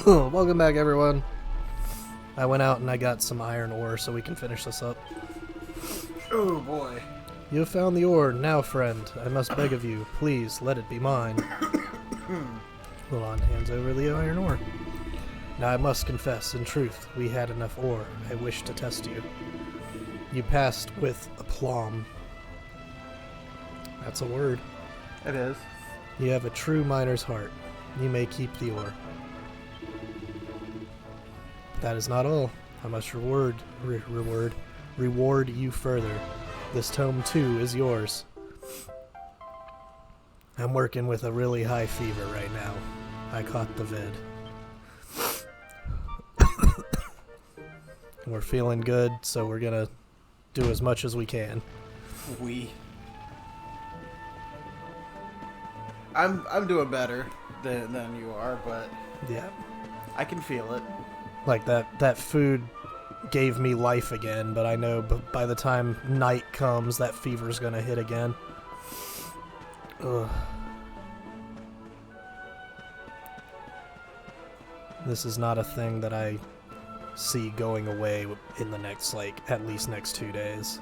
Welcome back, everyone. I went out and I got some iron ore so we can finish this up. Oh boy. You have found the ore. Now, friend, I must beg of you, please let it be mine. Xildan hands over the iron ore. Now I must confess, in truth, we had enough ore. I wish to test you. You passed with aplomb. That's a word. It is. You have a true miner's heart. You may keep the ore. That is not all. I must reward you further. This tome too is yours. I'm working with a really high fever right now. I caught the vid. We're feeling good, so we're gonna do as much as we can. I'm doing better than you are, but Yeah. I can feel it. Like that food gave me life again, but I know by the time night comes, that fever's gonna hit again. Ugh. This is not a thing that I see going away in the next, at least next 2 days.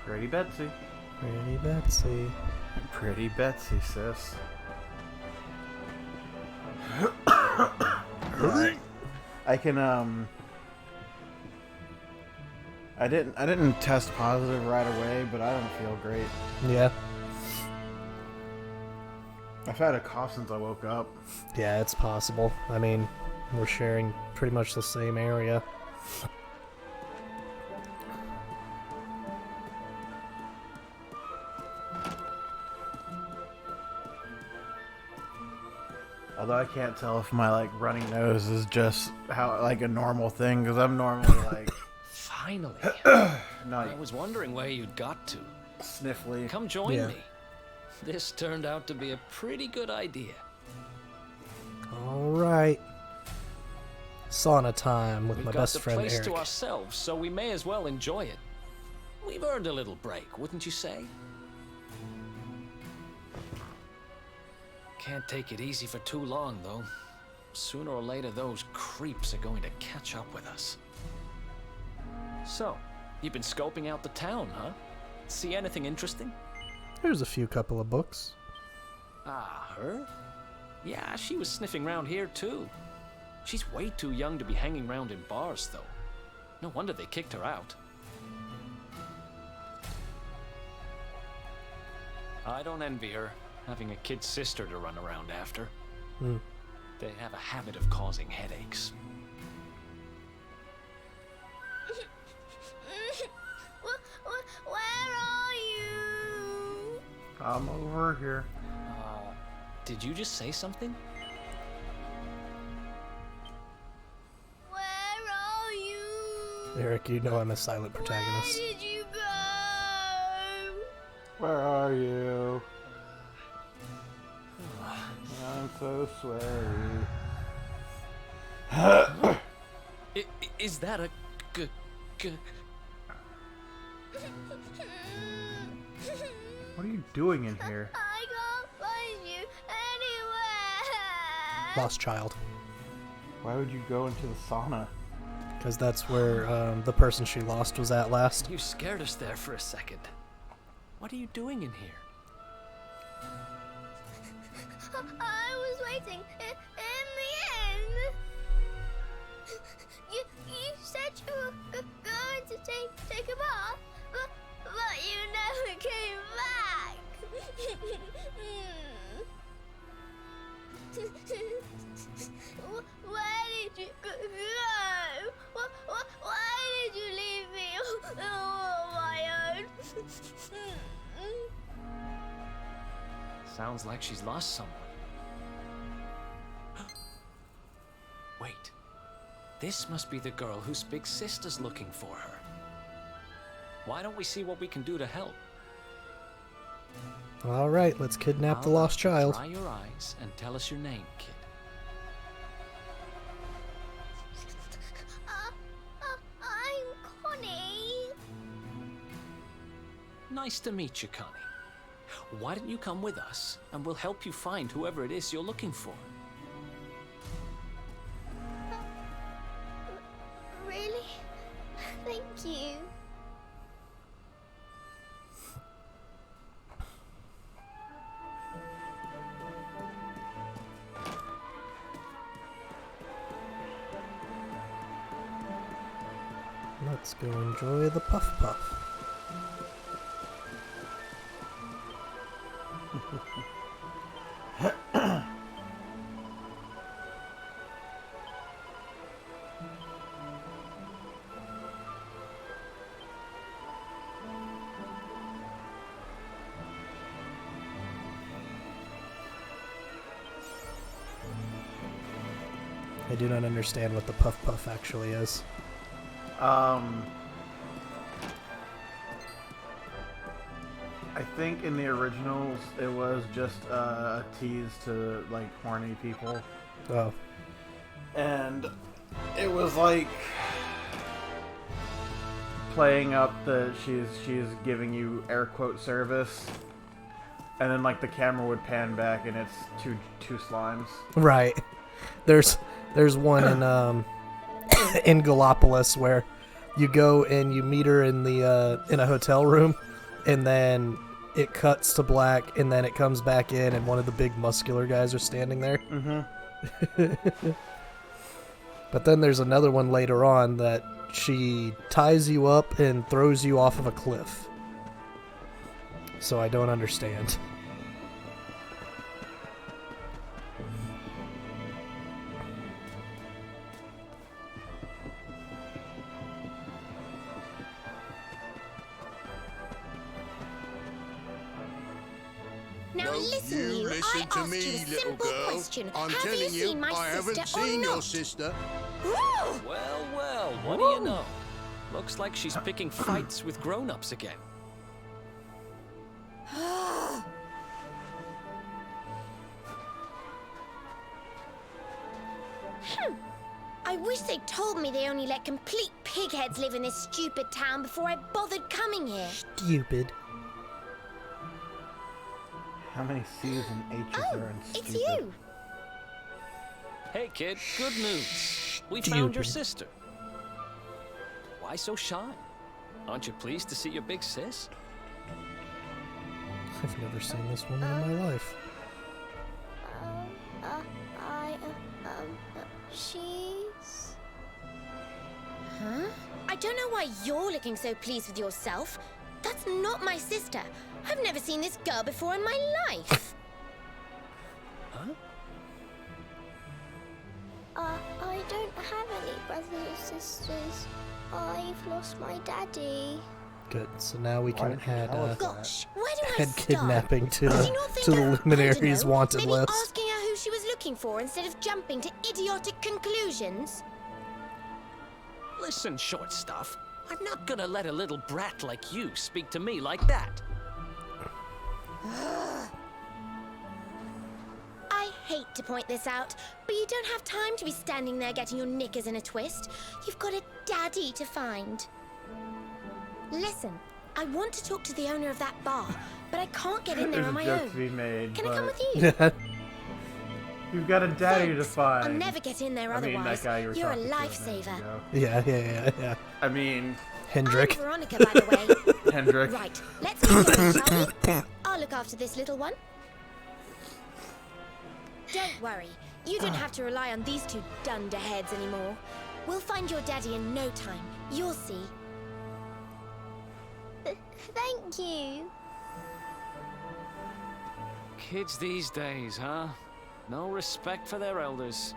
Pretty Betsy. Pretty Betsy. Pretty Betsy, sis. Right. I can I didn't test positive right away, but I don't feel great. Yeah. I've had a cough since I woke up. Yeah, it's possible. I mean, we're sharing pretty much the same area. Although I can't tell if my running nose is just how a normal thing, because I'm normally Finally. not I was wondering where you'd got to. sniffly. Come join Yeah. me. This turned out to be a pretty good idea. Alright. Sauna time with We've my got best the friend place Eric. to ourselves, so we may as well enjoy it. We've earned a little break, wouldn't you say? Can't take it easy for too long, though. Sooner or later, those creeps are going to catch up with us. So, you've been scoping out the town, huh? See anything interesting? There's a couple of books. Ah, her? Yeah, she was sniffing around here too. She's way too young to be hanging around in bars, though. No wonder they kicked her out. I don't envy her, having a kid sister to run around after. They have a habit of causing headaches. Where are you? I'm over here. Did you just say something? Where are you? Eric, you know I'm a silent protagonist. Where did you go? Where are you? I'm so sweaty. Is that a What are you doing in here? I can't find you anywhere. Lost child. Why would you go into the sauna? Because that's where the person she lost was at last. You scared us there for a second. What are you doing in here? I was waiting in the end. You said you were going to take a bath, but you never came back. Where did you go? Why did you leave me all on my own? Sounds like she's lost someone. Wait. This must be the girl whose big sister's looking for her. Why don't we see what we can do to help? Alright, let's kidnap the lost child. Dry your eyes and tell us your name, kid. I'm Nice to meet you, Connie. Why don't you come with us, and we'll help you find whoever it is you're looking for. Really? Thank you. Let's go enjoy the puff puff. I do not understand what the puff puff actually is. I think in the originals it was just a tease to like horny people, Oh. and it was like playing up that she's giving you air quote service, and then like the camera would pan back and it's two slimes. Right. There's one in in Gallipolis where you go and you meet her in the in a hotel room, and then it cuts to black, and then it comes back in, and one of the big muscular guys are standing there. Mm-hmm. But then there's another one later on that she ties you up and throws you off of a cliff. So I don't understand. Now No, listen, you listen I to asked me, you a little simple girl. question. I'm Have telling you seen my I haven't sister or seen your not? sister. Well, well, what do you know? Looks like she's picking fights with grown-ups again. I wish they'd told me they only let complete pigheads live in this stupid town before I bothered coming here. Stupid. How many C's and H's Oh, are in it's stupid? you. Hey, kid, good news. We found your Stupid. sister. Why so shy? Aren't you pleased to see your big sis? I've never seen this woman in my life. She's... Huh? I don't know why you're looking so pleased with yourself. That's not my sister. I've never seen this girl before in my life. Huh? I don't have any brothers or sisters. I've lost my daddy. Good. So now we can didn't you add tell us that? Gosh, where do I head start? kidnapping to Do you not think to the I don't luminaries know, wanted maybe list. asking her who she was looking for instead of jumping to idiotic conclusions? Listen, short stuff. I'm not gonna let a little brat like you speak to me like that. I hate to point this out, but you don't have time to be standing there getting your knickers in a twist. You've got a daddy to find. Listen, I want to talk to the owner of that bar, but I can't get in there There's on a my joke own. to be made, Can I but come with you? you've got a daddy to Thanks. find. I'll never get in there I mean, otherwise. that guy you were You're a talking to minute lifesaver. ago. yeah. I mean, Hendrik. I'm Veronica, by the way. Hendrik. Right, let's get going, shall we? I'll look after this little one. Don't worry, you don't have to rely on these two dunderheads anymore. We'll find your daddy in no time. You'll see. Thank you. Kids these days, huh? No respect for their elders.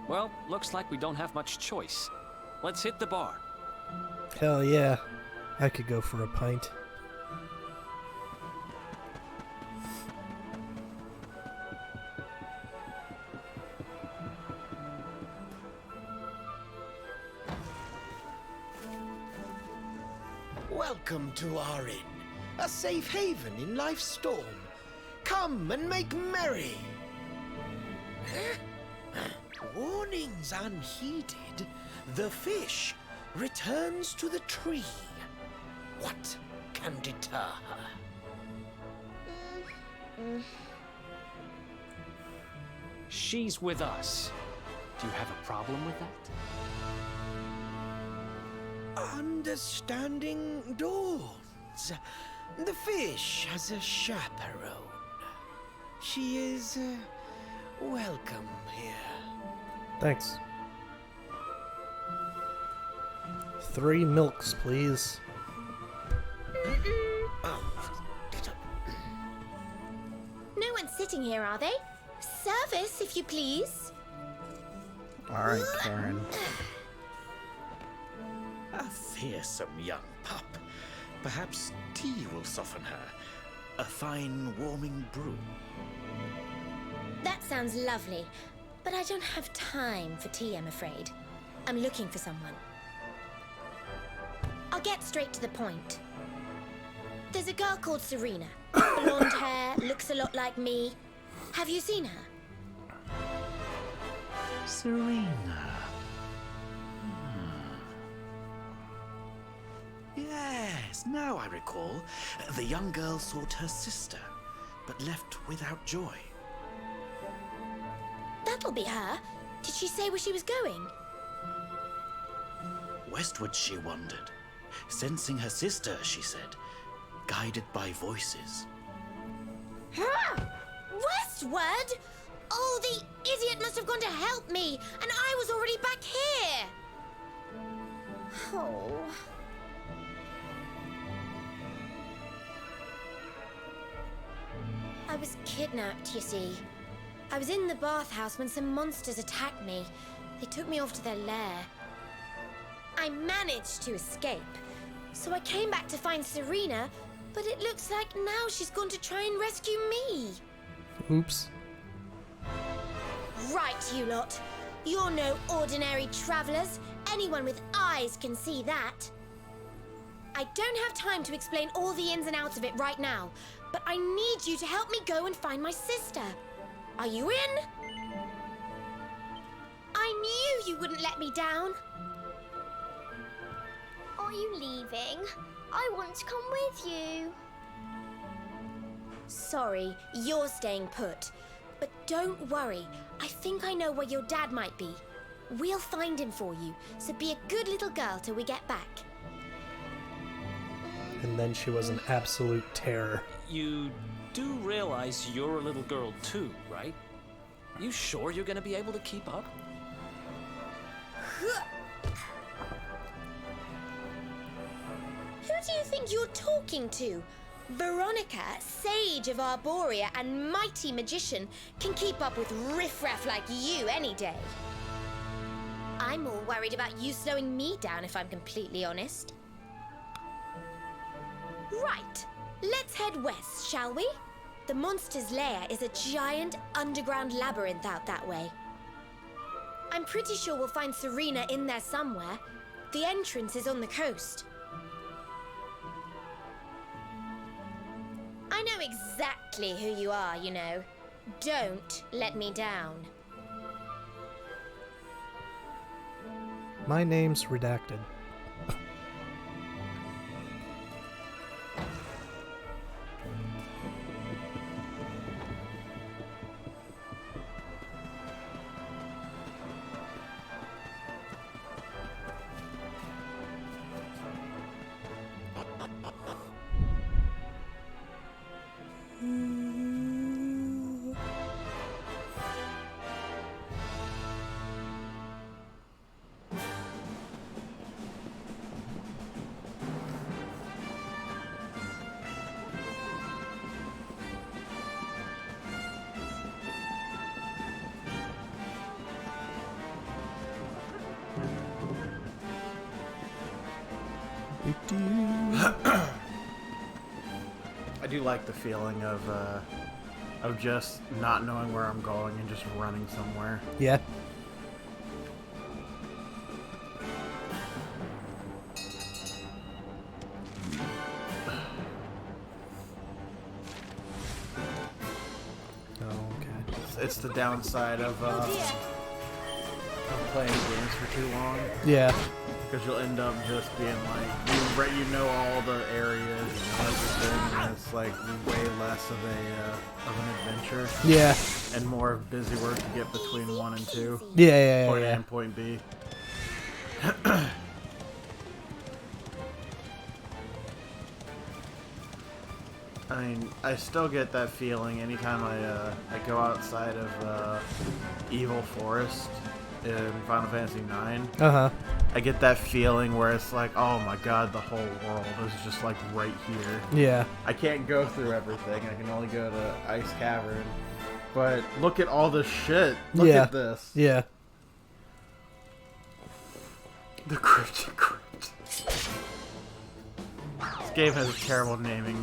Well, looks like we don't have much choice. Let's hit the bar. Hell yeah. I could go for a pint. Welcome to our inn, a safe haven in life's storm. Come and make merry. Warnings unheeded, the fish returns to the tree. What can deter her. She's with us. Do you have a problem with that? Understanding dawns. The fish has a chaperone. She is welcome here. Thanks. 3 milks, please. No one's sitting here, are they? Service, if you please. Alright, Karen. A fearsome young pup. Perhaps tea will soften her. A fine warming brew. That sounds lovely, but I don't have time for tea, I'm afraid. I'm looking for someone. I'll get straight to the point. There's a girl called Serena. Blonde hair, looks a lot like me. Have you seen her? Serena. Yes, now I recall. The young girl sought her sister, but left without joy. That'll be her. Did she say where she was going? Westward she wandered, sensing her sister, she said, guided by voices. Westward? Oh, the idiot must have gone to help me, and I was already back here. Oh. I was kidnapped, you see. I was in the bathhouse when some monsters attacked me. They took me off to their lair. I managed to escape, so I came back to find Serena, but it looks like now she's gone to try and rescue me. Oops. Right, you lot. You're no ordinary travelers. Anyone with eyes can see that. I don't have time to explain all the ins and outs of it right now, but I need you to help me go and find my sister. Are you in? I knew you wouldn't let me down. Are you leaving? I want to come with you. Sorry, you're staying put. But don't worry, I think I know where your dad might be. We'll find him for you, so be a good little girl till we get back. And then she was an absolute terror. You do realize you're a little girl too, right? You sure you're gonna be able to keep up? Who do you think you're talking to? Veronica, sage of Arborea and mighty magician, can keep up with riffraff like you any day. I'm more worried about you slowing me down, if I'm completely honest. Right, let's head west, shall we? The monster's lair is a giant underground labyrinth out that way. I'm pretty sure we'll find Serena in there somewhere. The entrance is on the coast. I know exactly who you are, you know. Don't let me down. My name's redacted. I do like the feeling of just not knowing where I'm going and just running somewhere. Yeah. Oh, okay. It's the downside of playing games for too long. Yeah. Because you'll end up just being like, you know all the areas, you know everything, and it's like way less of an adventure. Yeah. And more of busy work to get between 1 and 2. Yeah. Point A and point B. I mean, I still get that feeling anytime I go outside of Evil Forest in Final Fantasy IX. I get that feeling where it's like, oh my god, the whole world is just like right here. Yeah. I can't go through everything. I can only go to Ice Cavern. But look at all this shit. Look at this. Yeah. The Crypt. This game has a terrible naming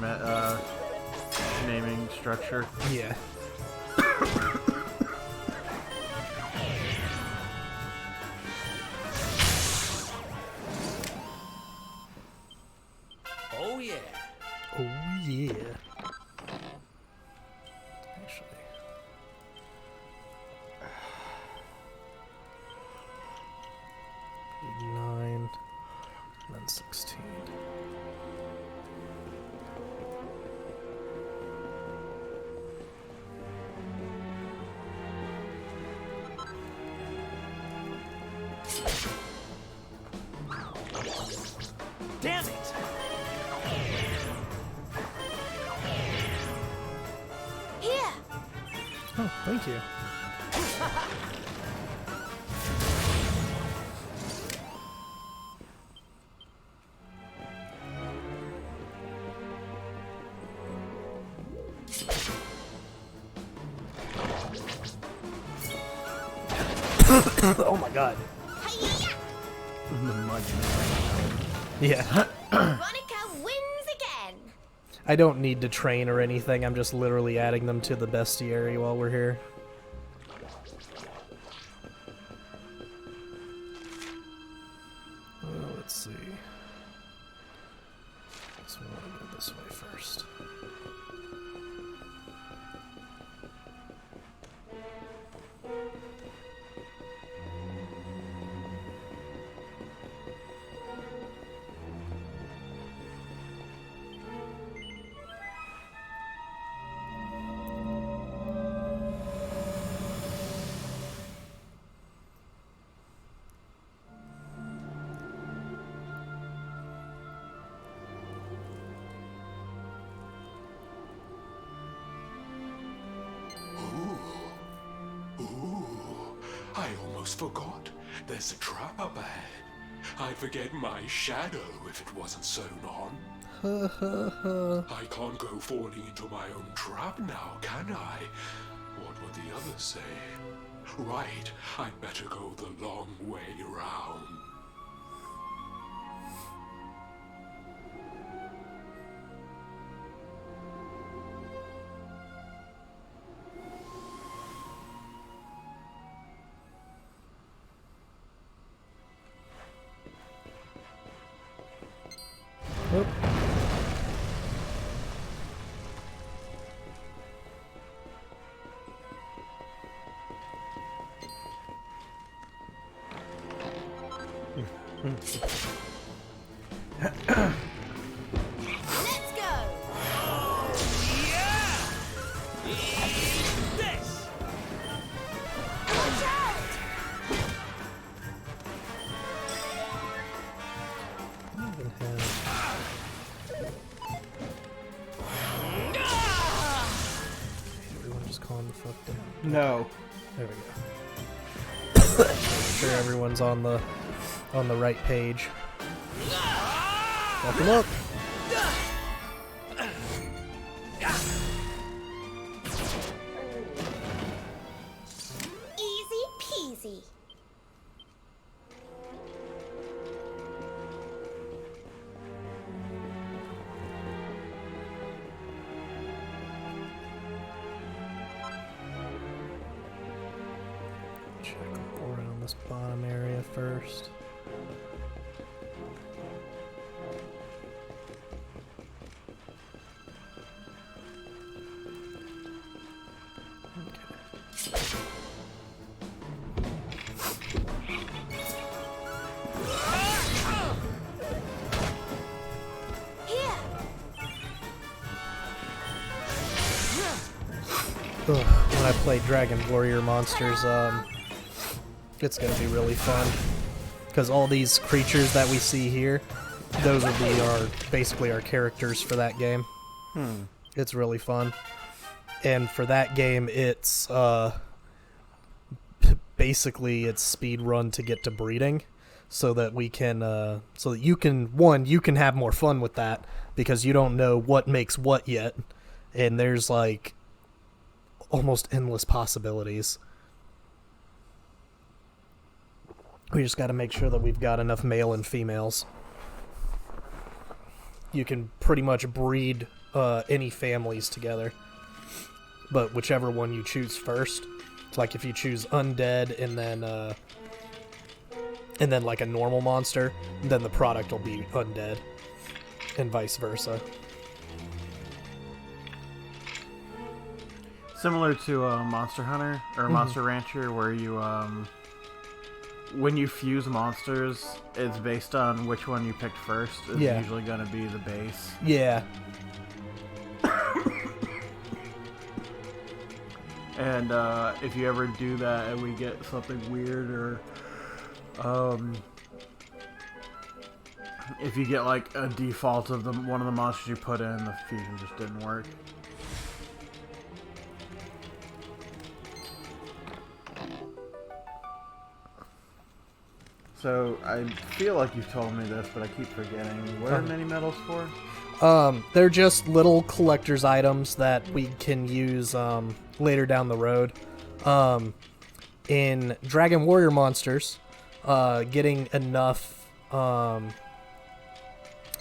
structure. Yeah. Oh yeah. Oh yeah. Actually. 9, and then 16. Damn it! Here! Oh, thank you. Oh my god. Yeah. Veronica wins again! I don't need to train or anything. I'm just literally adding them to the bestiary while we're here. Let's see. So we want to go this way first. I almost forgot. There's a trap up ahead. I'd forget my shadow if it wasn't sewn on. I can't go falling into my own trap now, can I? What would the others say? Right, I'd better go the long way round. Nope. Let's go! This! Watch out! Even have... Everyone just calm the fuck down. No. There we go. Make sure everyone's on the right page. Fuck them up. Easy peasy. Check around this bottom area first. Okay. when I play Dragon Warrior Monsters, it's gonna be really fun. Because all these creatures that we see here, those will be basically our characters for that game. It's really fun. And for that game, it's basically it's speed run to get to breeding, so that we can so that you can have more fun with that, because you don't know what makes what yet, and there's like almost endless possibilities. We just got to make sure that we've got enough male and females. You can pretty much breed any families together, but whichever one you choose first. Like if you choose undead and then like a normal monster, then the product will be undead, and vice versa. Similar to Monster Hunter or Monster Rancher, where you when you fuse monsters, it's based on which one you picked first. It's usually going to be the base. Yeah. And if you ever do that and we get something weird, or if you get like a default of one of the monsters you put in, the fusion just didn't work. So I feel like you've told me this, but I keep forgetting. What are mini medals for? They're just little collector's items that we can use later down the road. In Dragon Warrior Monsters, getting enough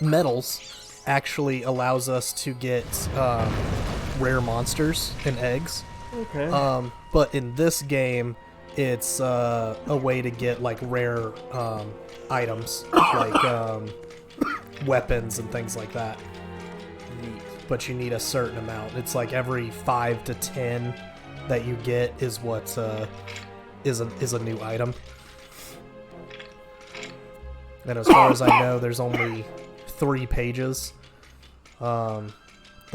medals actually allows us to get rare monsters and eggs. Okay. But in this game, it's a way to get like rare items, like weapons and things like that. Neat. But you need a certain amount. It's like every 5 to 10 that you get is what is a new item. And as far as I know, there's only 3 pages. The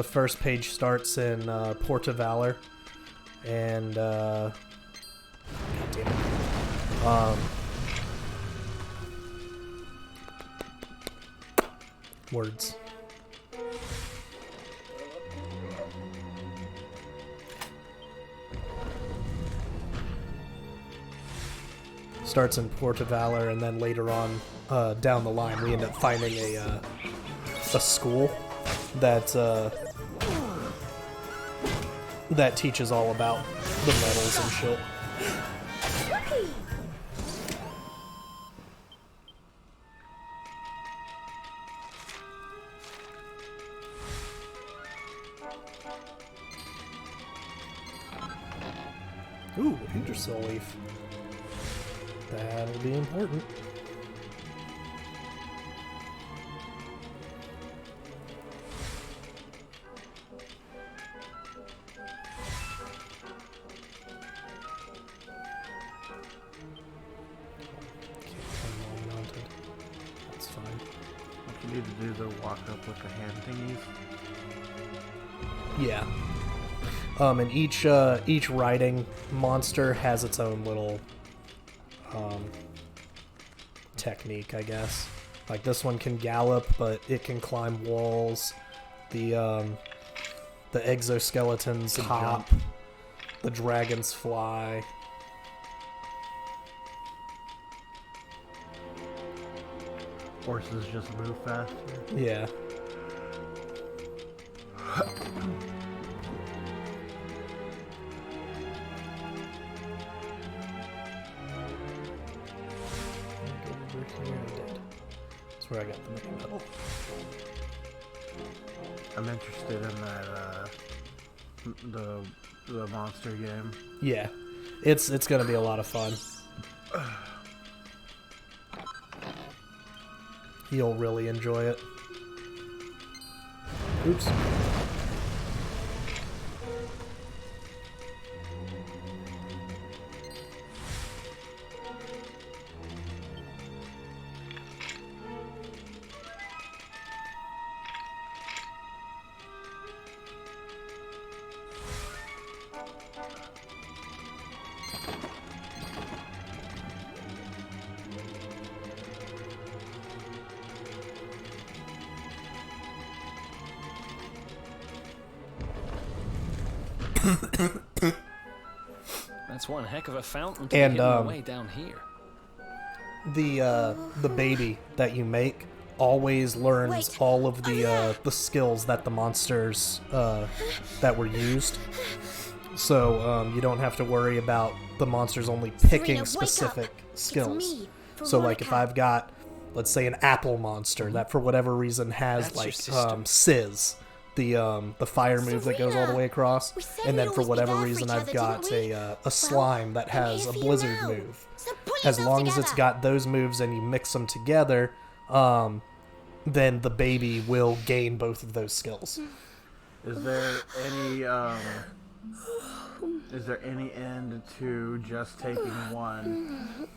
first page starts in Port of Valor, and God damn it. Words. Starts in Port of Valor, and then later on down the line we end up finding a school that that teaches all about the metals and shit. Ooh, Intercell leaf. That'll be important. That's fine. Don't you need to do the walk up with the hand thingies? Yeah. And each riding monster has its own little technique, I guess. Like this one can gallop, but it can climb walls. The exoskeletons hop. The dragons fly. Horses just move faster. Yeah. That's where I got the mini medal. I'm interested in that the monster game. Yeah, it's gonna be a lot of fun. You'll really enjoy it. Oops. That's one heck of a fountain to And, be hidden away down here. The baby that you make always learns all of the skills that the monsters that were used. So you don't have to worry about the monsters only picking specific skills. So like if I've got, let's say, an apple monster that for whatever reason has That's like Sizz, the fire move that goes all the way across, and then for whatever reason I've got a slime that has a blizzard move. As long as it's got those moves and you mix them together, then the baby will gain both of those skills. Is there any end to just taking one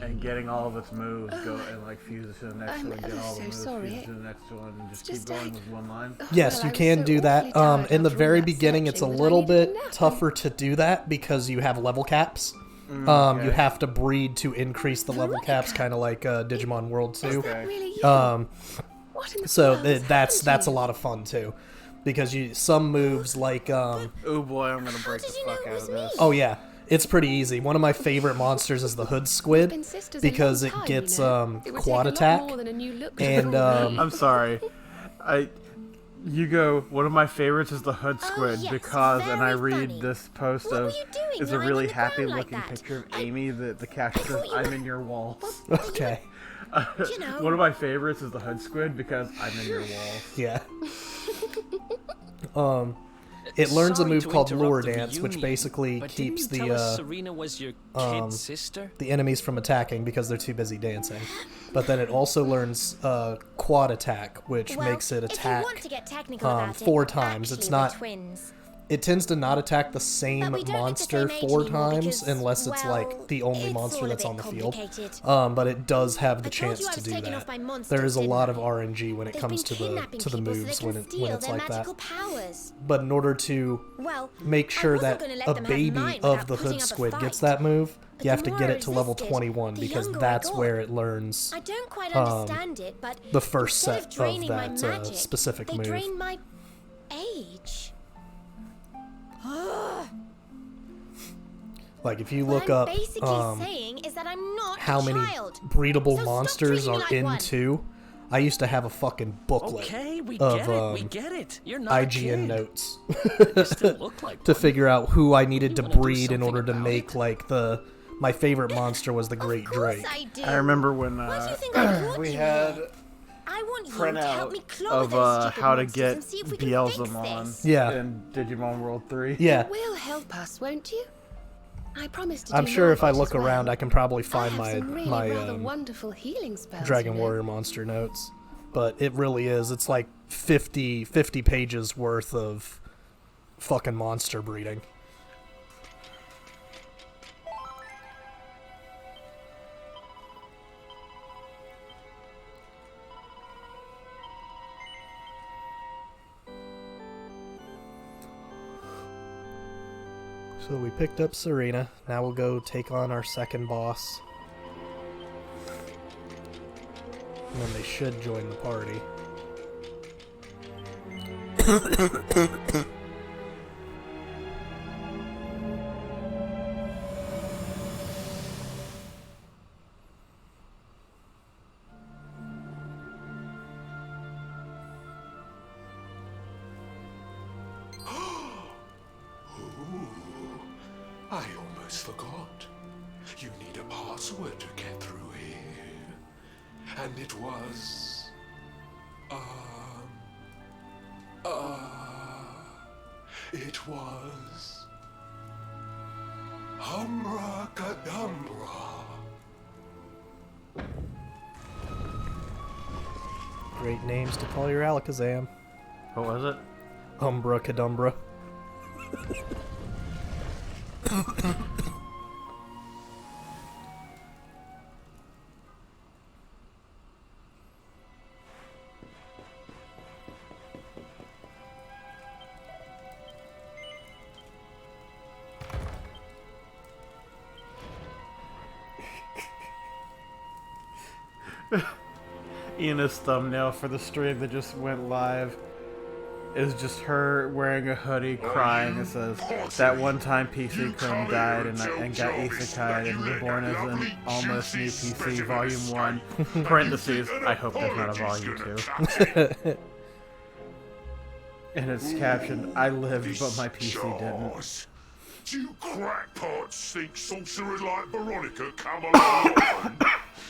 and getting all of its moves, go and like fuse it to the next one, get all the moves, fuse it to the next one, and just keep going with one line? Yes, you can do that. In the very beginning, it's a little bit tougher to do that because you have level caps. Okay. You have to breed to increase the level caps, kind of like Digimon World 2. Okay. So that's a lot of fun too, because some moves like Oh boy, I'm gonna break the fuck out of this. oh yeah, it's pretty easy. One of my favorite monsters is the hood squid because it gets quad attack, and I'm sorry. You go, one of my favorites is the hood squid because, and I read this post of, it's a really happy looking picture of Amy, the caption says, "I'm in your walls." okay, One of my favorites is the hood squid because I'm in your walls. yeah. It learns a Sorry move to called interrupt lure the dance, which reunion, basically but keeps didn't you tell us Serena was your kid sister? the enemies from attacking because they're too busy dancing. But then it also learns quad attack, which makes it attack if you want to get technical about 4 times. Actually, It's we're not. twins. It tends to not attack the same But we don't look the monster same age 4 anymore times because, unless it's well, like the only it's monster all a that's bit on the field. complicated. But it does have the I told chance you I to was do taken off that. by monsters, There is a didn't lot I? of RNG when it They've comes been to the kidnapping to the people so moves they can when steal it's their like that. magical powers. But in order to Well, make I sure wasn't that gonna let a them have baby mine of without the putting hood up a squid gets fight. that move, But you have the to more get I it to level resisted, 21 the because younger I that's got. where it learns I don't quite understand it, but the first instead set of draining of my that magic, specific they move. drain my age. Like if you What look I'm up basically saying is that I'm not how a many child. breedable So stop monsters treating me are like in one. 2, I used to have a fucking booklet Okay, we of get it. We get it. You're not a IGN kid. notes You still look like to one. figure out who I needed to wanna do breed in something order to about make it? like my favorite monster was the Great Of course Drake. I do. I remember when Why do you think I brought we you had here? I want you to help printout me claw of those stupid how to monsters get and see if we can fix Beelzemon this. Yeah. in Digimon World 3. Yeah, Will help us, won't you? I promise to do I'm sure my if I bit look as well. around I can probably I find have my some really rather wonderful healing spells. Dragon you know. Warrior monster notes. But it really is. It's like 50 pages worth of fucking monster breeding. So we picked up Serena. Now we'll go take on our second boss. And then they should join the party. I almost forgot. You need a password to get through here. And it was... It was... Humbracadabra. Great names to call your Alakazam. What was it? Umbra Cadumbra. Ina's thumbnail for the stream that just went live is just her wearing a hoodie crying. It says, that one time PC Chrome died and got isekai'd and reborn as an almost new PC Volume 1. Parentheses, I hope there's not a Volume 2. And it's captioned, I lived but my PC didn't. Do you crackpots think sorcerers like Veronica come along often?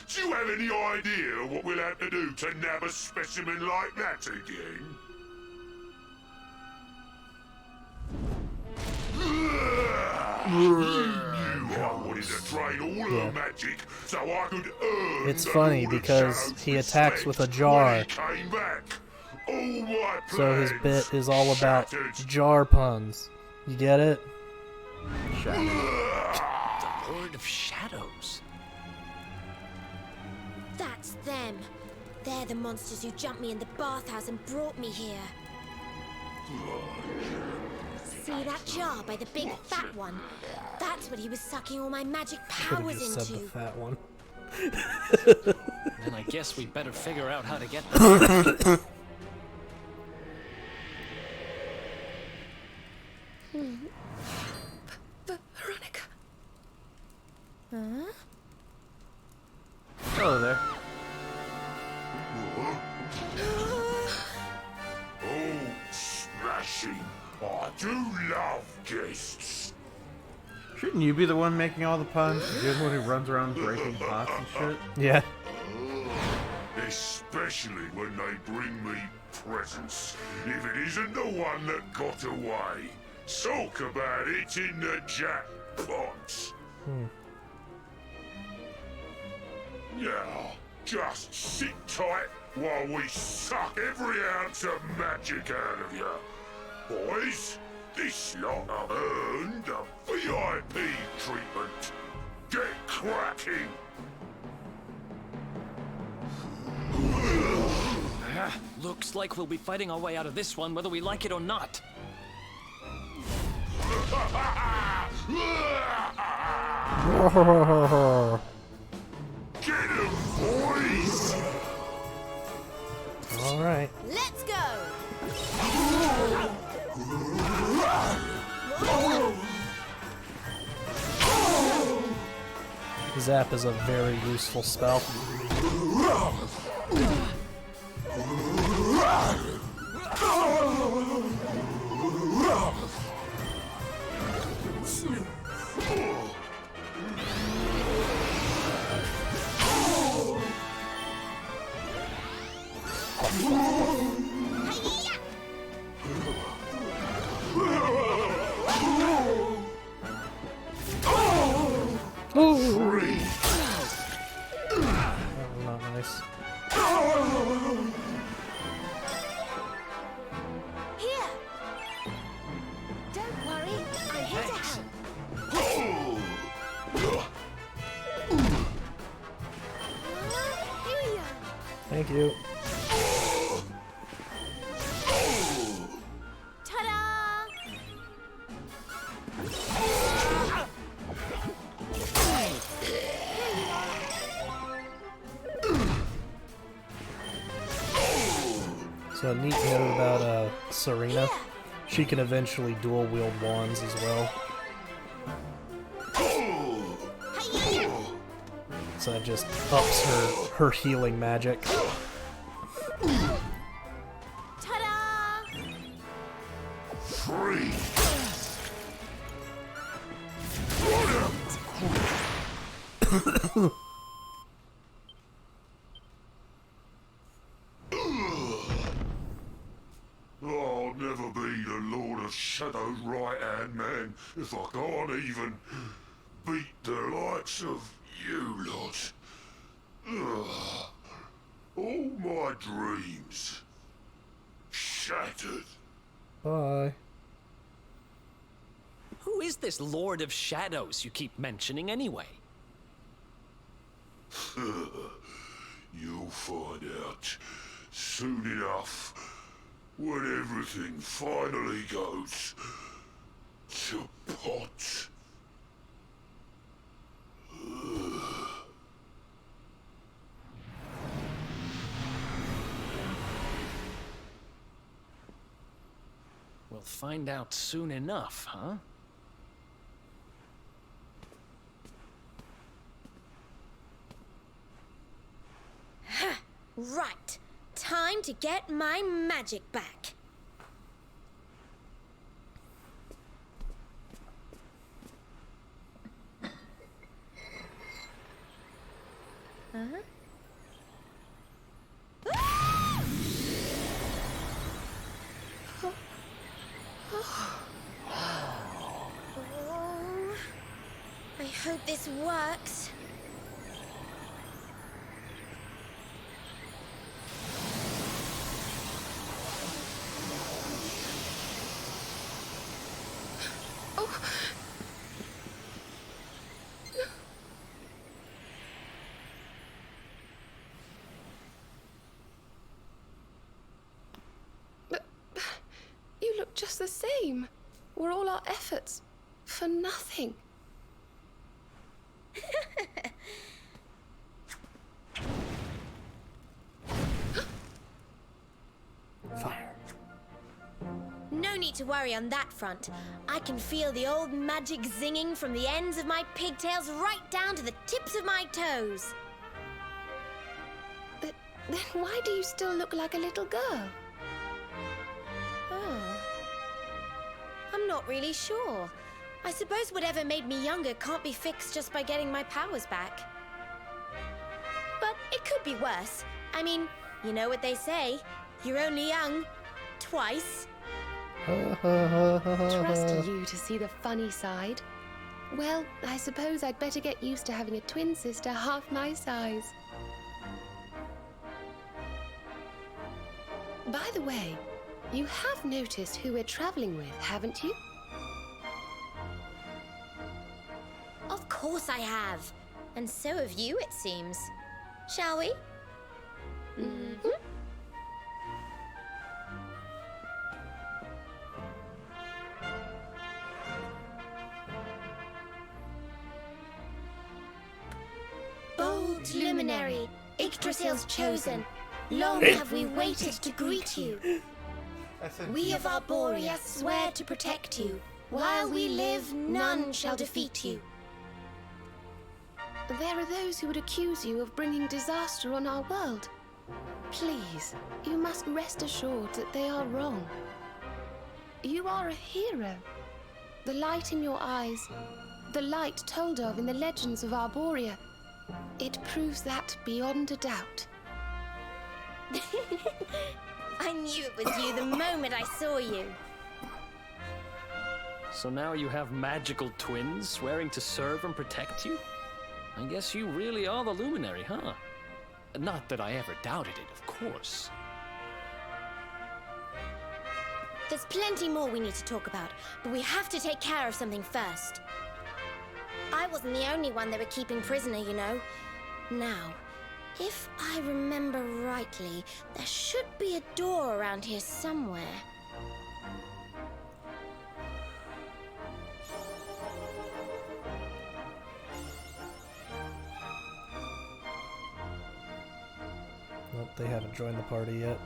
Do you have any idea what we'll have to do to nab a specimen like that again? You knew I wanted to drain all her magic so I could earn It's funny because he attacks with a jar. So his bit is all about jar puns. You get it? The Lord of Shadows. That's them. They're the monsters who jumped me in the bathhouse and brought me here. See that jar by the big fat one? That's what he was sucking all my magic powers Just said the into. fat one. Then I guess we better figure out how to get there. Veronica. Huh? Hello there. Oh, smashing. I do love guests. Shouldn't you be the one making all the puns? You're the one who runs around breaking pots and shit? Yeah. Especially when they bring me presents. If it isn't the one that got away. Talk about it in the jackpot. Now, just sit tight while we suck every ounce of magic out of you. Boys, this lot have earned a VIP treatment. Get cracking. Looks like we'll be fighting our way out of this one whether we like it or not. Get 'em, boys! All right. Let's go! Zap is a very useful spell. Not nice. Here! Don't worry, I'm here to help. Here we are. Thank you. Ta-da! So a neat note about Serena, she can eventually dual wield wands as well. So that just ups her healing magic. Ta-da! Free! I'll never be the Lord of Shadows' right-hand man if I can't even beat the likes of you lot. Ugh. All my dreams shattered. Bye. Who is this Lord of Shadows you keep mentioning anyway? You'll find out soon enough when everything finally goes to pot. We'll find out soon enough, huh? Right. Time to get my magic back. Huh? I hope this works. You look just the same. Were all our efforts for nothing? Fire. No need to worry on that front. I can feel the old magic zinging from the ends of my pigtails right down to the tips of my toes. Then why do you still look like a little girl? Oh. I'm not really sure. I suppose whatever made me younger can't be fixed just by getting my powers back. But it could be worse. I mean, you know what they say. You're only young. Twice. Trust you to see the funny side. Well, I suppose I'd better get used to having a twin sister half my size. By the way, you have noticed who we're traveling with, haven't you? Of course I have. And so have you, it seems. Shall we? Mm-hmm. Bold luminary, Yggdrasil's chosen. Long have we waited to greet you. We of Arborea swear to protect you. While we live, none shall defeat you. There are those who would accuse you of bringing disaster on our world. Please, you must rest assured that they are wrong. You are a hero. The light in your eyes, the light told of in the legends of Arborea, it proves that beyond a doubt. I knew it was you the moment I saw you. So now you have magical twins swearing to serve and protect you? I guess you really are the luminary, huh? Not that I ever doubted it, of course. There's plenty more we need to talk about, but we have to take care of something first. I wasn't the only one they were keeping prisoner, you know. Now, if I remember rightly, there should be a door around here somewhere. Nope, they haven't joined the party yet.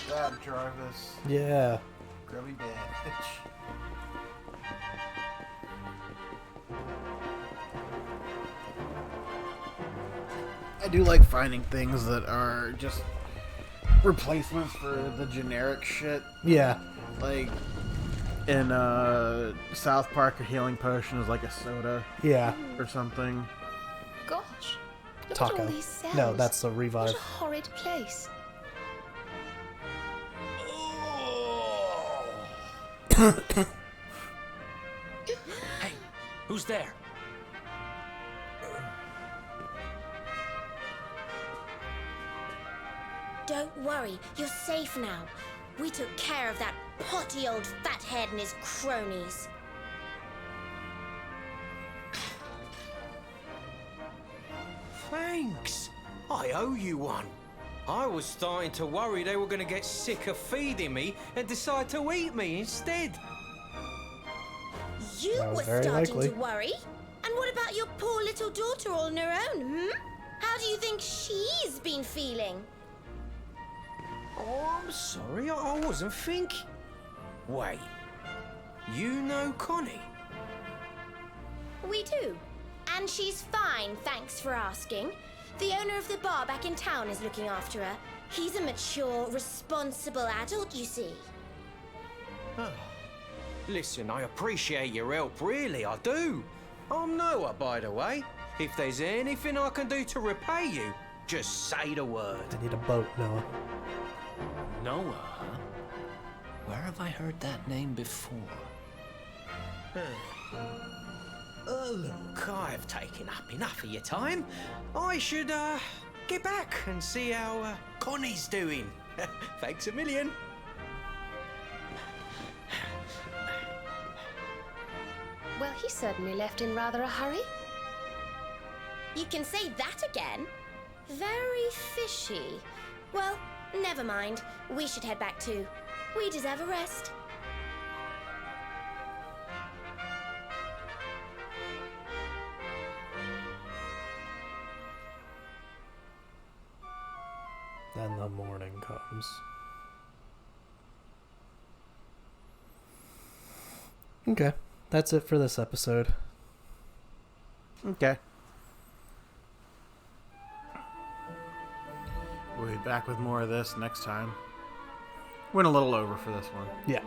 That Jarvis. Yeah. Grubby bitch. I do like finding things that are just replacements for the generic shit. Yeah. Like in South Park, a healing potion is like a soda. Yeah. Or something. Gosh, look Taco. at all these cells. No, that's the revive. What a horrid place. Hey, who's there? Don't worry, you're safe now. We took care of that potty old fathead and his cronies. Thanks. I owe you one. I was starting to worry they were going to get sick of feeding me and decide to eat me instead. You That were was very starting likely. to worry? And what about your poor little daughter all on her own, How do you think she's been feeling? Oh, I'm sorry, I wasn't thinking. Wait, you know Connie? We do. And she's fine, thanks for asking. The owner of the bar back in town is looking after her. He's a mature, responsible adult, you see. Oh. Listen, I appreciate your help, really, I do. I'm Noah, by the way. If there's anything I can do to repay you, just say the word. I need a boat, Noah. Noah, huh? Where have I heard that name before? Look, I've taken up enough of your time. I should, get back and see how, Connie's doing. Thanks a million. Well, he certainly left in rather a hurry. You can say that again. Very fishy. Well, never mind. We should head back too. We deserve a rest. Then the morning comes. Okay, that's it for this episode. Okay. We'll be back with more of this next time. Went a little over for this one. Yeah.